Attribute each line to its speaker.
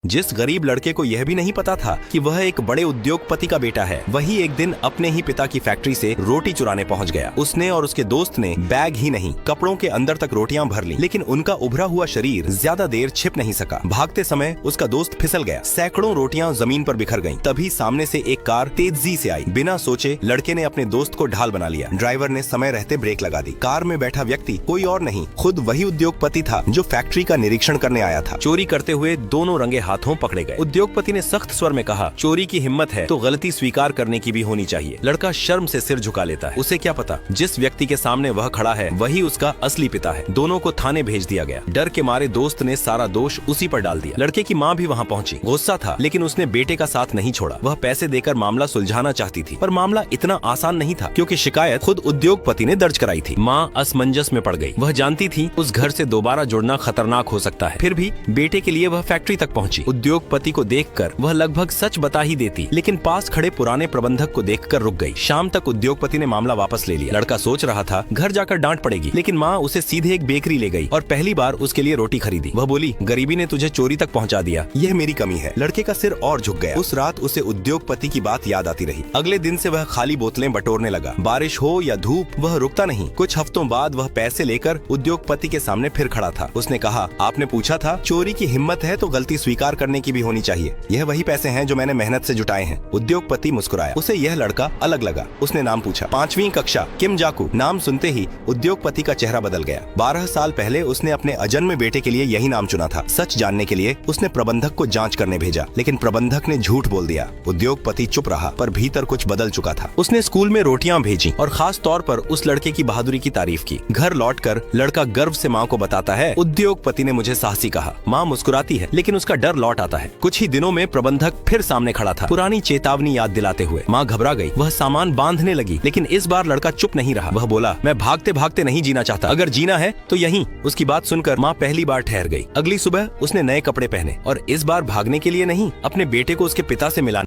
Speaker 1: जिस गरीब लड़के को यह भी नहीं पता था कि वह एक बड़े उद्योगपति का बेटा है, वही एक दिन अपने ही पिता की फैक्ट्री से रोटी चुराने पहुंच गया। उसने और उसके दोस्त ने बैग ही नहीं, कपड़ों के अंदर तक रोटियां भर ली, लेकिन उनका उभरा हुआ शरीर ज्यादा देर छिप नहीं सका। भागते समय उसका दोस्त फिसल गया, सैकड़ों रोटियां जमीन पर बिखर गईं। तभी सामने से एक कार तेजी से आई। बिना सोचे लड़के ने अपने दोस्त को ढाल बना लिया। ड्राइवर ने समय रहते ब्रेक लगा दी। कार में बैठा व्यक्ति कोई और नहीं, खुद वही उद्योगपति था जो फैक्ट्री का निरीक्षण करने आया था। चोरी करते हुए दोनों रंगे हाथों पकड़े गए। उद्योगपति ने सख्त स्वर में कहा, चोरी की हिम्मत है तो गलती स्वीकार करने की भी होनी चाहिए। लड़का शर्म से सिर झुका लेता है। उसे क्या पता जिस व्यक्ति के सामने वह खड़ा है वही उसका असली पिता है। दोनों को थाने भेज दिया गया। डर के मारे दोस्त ने सारा दोष उसी पर डाल दिया। लड़के की माँ भी वहाँ पहुँची। गुस्सा था, लेकिन उसने बेटे का साथ नहीं छोड़ा। वह पैसे देकर मामला सुलझाना चाहती थी, पर मामला इतना आसान नहीं था, क्योंकि शिकायत खुद उद्योगपति ने दर्ज कराई थी। माँ असमंजस में पड़ गई। वह जानती थी उस घर से दोबारा जुड़ना खतरनाक हो सकता है, फिर भी बेटे के लिए वह फैक्ट्री तक पहुंची। उद्योगपति को देखकर वह लगभग सच बता ही देती, लेकिन पास खड़े पुराने प्रबंधक को देखकर रुक गई। शाम तक उद्योगपति ने मामला वापस ले लिया। लड़का सोच रहा था घर जाकर डांट पड़ेगी, लेकिन माँ उसे सीधे एक बेकरी ले गई और पहली बार उसके लिए रोटी खरीदी। वह बोली, गरीबी ने तुझे चोरी तक पहुंचा दिया, यह मेरी कमी है। लड़के का सिर और झुक गया। उस रात उसे उद्योगपति की बात याद आती रही। अगले दिन से वह खाली बोतलें बटोरने लगा। बारिश हो या धूप वह रुकता नहीं। कुछ हफ्तों बाद वह पैसे लेकर उद्योगपति के सामने फिर खड़ा था। उसने कहा, आपने पूछा था चोरी की हिम्मत है तो गलती स्वीकार करने की भी होनी चाहिए। यह वही पैसे हैं जो मैंने मेहनत से जुटाए हैं। उद्योगपति मुस्कुराया। उसे यह लड़का अलग लगा। उसने नाम पूछा। 5वीं कक्षा, किम जाकू। नाम सुनते ही उद्योगपति का चेहरा बदल गया। 12 साल पहले उसने अपने अजन्मे बेटे के लिए यही नाम चुना था। सच जानने के लिए उसने प्रबंधक को जांच करने भेजा, लेकिन प्रबंधक ने झूठ बोल दिया। उद्योगपति चुप रहा, पर भीतर कुछ बदल चुका था। उसने स्कूल में रोटियां भेजी और खास तौर पर उस लड़के की बहादुरी की तारीफ की। घर लौटकर लड़का गर्व से माँ को बताता है, उद्योगपति ने मुझे साहसी कहा। माँ मुस्कुराती है, लेकिन उसका डर लौट आता है। कुछ ही दिनों में प्रबंधक फिर सामने खड़ा था, पुरानी चेतावनी याद दिलाते हुए। माँ घबरा गई। वह सामान बांधने लगी, लेकिन इस बार लड़का चुप नहीं रहा। वह बोला, मैं भागते भागते नहीं जीना चाहता, अगर जीना है तो यहीं। उसकी बात सुनकर माँ पहली बार ठहर गई। अगली सुबह उसने नए कपड़े पहने और इस बार भागने के लिए नहीं, अपने बेटे को उसके पिता से मिलाने।